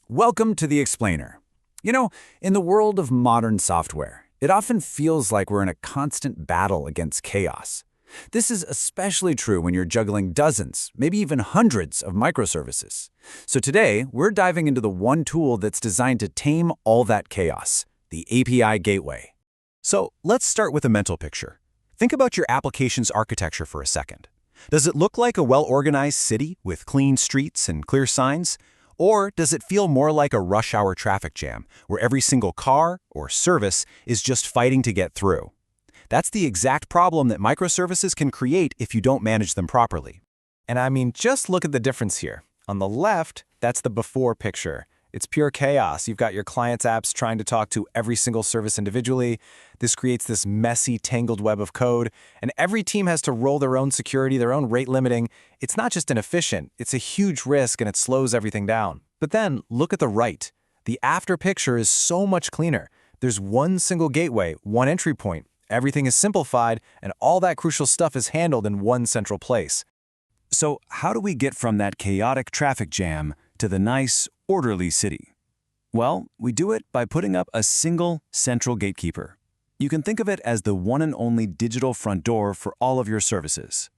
Welcome to the Explainer. In the world of modern software, it often feels like we're in a constant battle against chaos. This is especially true when you're juggling dozens, maybe even hundreds of microservices. So today, we're diving into the one tool that's designed to tame all that chaos, the API Gateway. So let's start with a mental picture. Think about your application's architecture for a second. Does it look like a well-organized city with clean streets and clear signs? Or does it feel more like a rush hour traffic jam where every single car or service is just fighting to get through? That's the exact problem that microservices can create if you don't manage them properly. And I mean, just look at the difference here. On the left, that's the before picture. It's pure chaos. You've got your client's apps trying to talk to every single service individually. This creates this messy, tangled web of code, and every team has to roll their own security, their own rate limiting. It's not just inefficient, it's a huge risk and it slows everything down. But then, look at the right. The after picture is so much cleaner. There's one single gateway, one entry point. Everything is simplified, and all that crucial stuff is handled in one central place. So how do we get from that chaotic traffic jam to the nice, orderly city? Well, we do it by putting up a single central gatekeeper. You can think of it as the one and only digital front door for all of your services.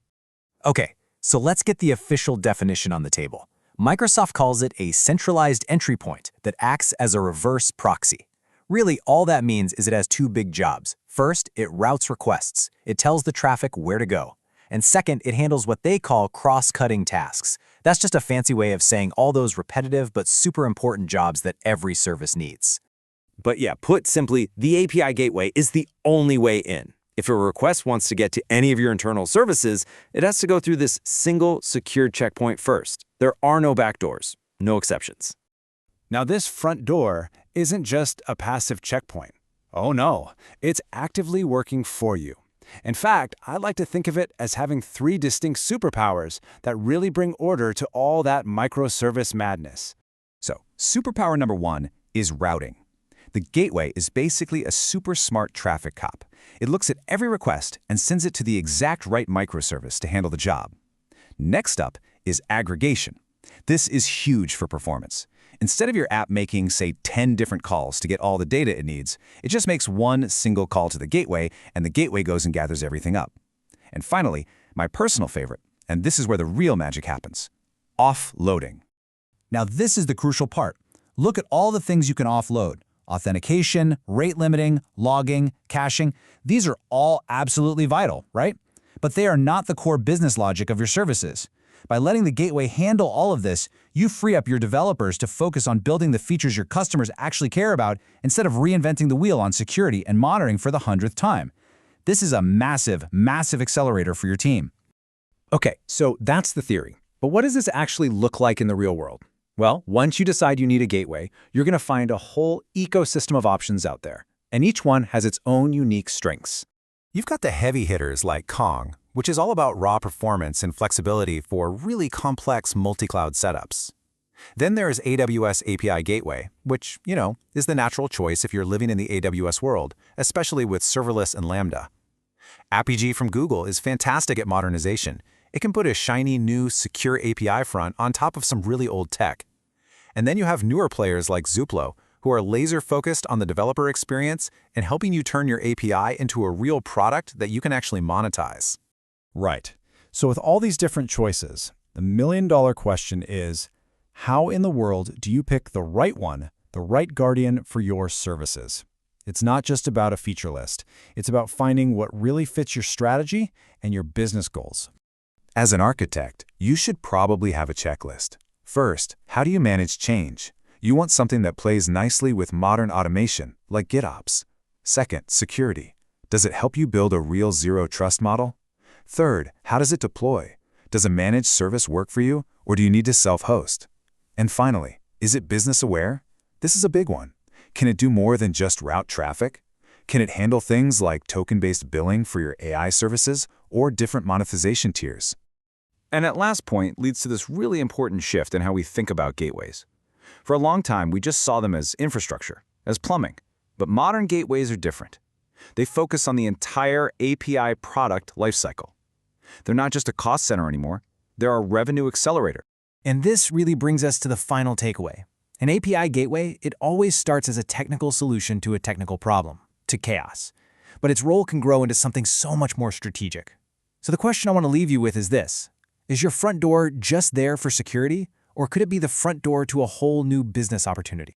Okay, so let's get the official definition on the table. Microsoft calls it a centralized entry point that acts as a reverse proxy. Really, all that means is it has two big jobs. First, it routes requests. It tells the traffic where to go. And second, it handles what they call cross-cutting tasks. That's just a fancy way of saying all those repetitive but super important jobs that every service needs. But yeah, put simply, the API gateway is the only way in. If a request wants to get to any of your internal services, it has to go through this single secure checkpoint first. There are no backdoors, no exceptions. Now this front door isn't just a passive checkpoint. Oh no, it's actively working for you. In fact, I like to think of it as having three distinct superpowers that really bring order to all that microservice madness. So, superpower number one is routing. The gateway is basically a super smart traffic cop. It looks at every request and sends it to the exact right microservice to handle the job. Next up is aggregation. This is huge for performance. Instead of your app making, say, 10 different calls to get all the data it needs, it just makes one single call to the gateway, and the gateway goes and gathers everything up. And finally, my personal favorite, and this is where the real magic happens, offloading. Now this is the crucial part. Look at all the things you can offload. Authentication, rate limiting, logging, caching. These are all absolutely vital, right? But they are not the core business logic of your services. By letting the gateway handle all of this, you free up your developers to focus on building the features your customers actually care about instead of reinventing the wheel on security and monitoring for the 100th time. This is a massive, massive accelerator for your team. Okay, so that's the theory. But what does this actually look like in the real world? Well, once you decide you need a gateway, you're going to find a whole ecosystem of options out there, and each one has its own unique strengths. You've got the heavy hitters like Kong, which is all about raw performance and flexibility for really complex multi-cloud setups. Then there's AWS API Gateway, which, is the natural choice if you're living in the AWS world, especially with serverless and Lambda. Apigee from Google is fantastic at modernization. It can put a shiny new secure API front on top of some really old tech. And then you have newer players like Zuplo, who are laser-focused on the developer experience and helping you turn your API into a real product that you can actually monetize. Right. So with all these different choices, the million-dollar question is, how in the world do you pick the right one, the right guardian for your services? It's not just about a feature list. It's about finding what really fits your strategy and your business goals. As an architect, you should probably have a checklist. First, how do you manage change? You want something that plays nicely with modern automation, like GitOps. Second, security. Does it help you build a real zero-trust model? Third, how does it deploy? Does a managed service work for you, or do you need to self-host? And finally, is it business-aware? This is a big one. Can it do more than just route traffic? Can it handle things like token-based billing for your AI services or different monetization tiers? And that last point leads to this really important shift in how we think about gateways. For a long time, we just saw them as infrastructure, as plumbing. But modern gateways are different. They focus on the entire API product lifecycle. They're not just a cost center anymore. They're a revenue accelerator. And this really brings us to the final takeaway. An API gateway, it always starts as a technical solution to a technical problem, to chaos. But its role can grow into something so much more strategic. So the question I want to leave you with is this. Is your front door just there for security, or could it be the front door to a whole new business opportunity?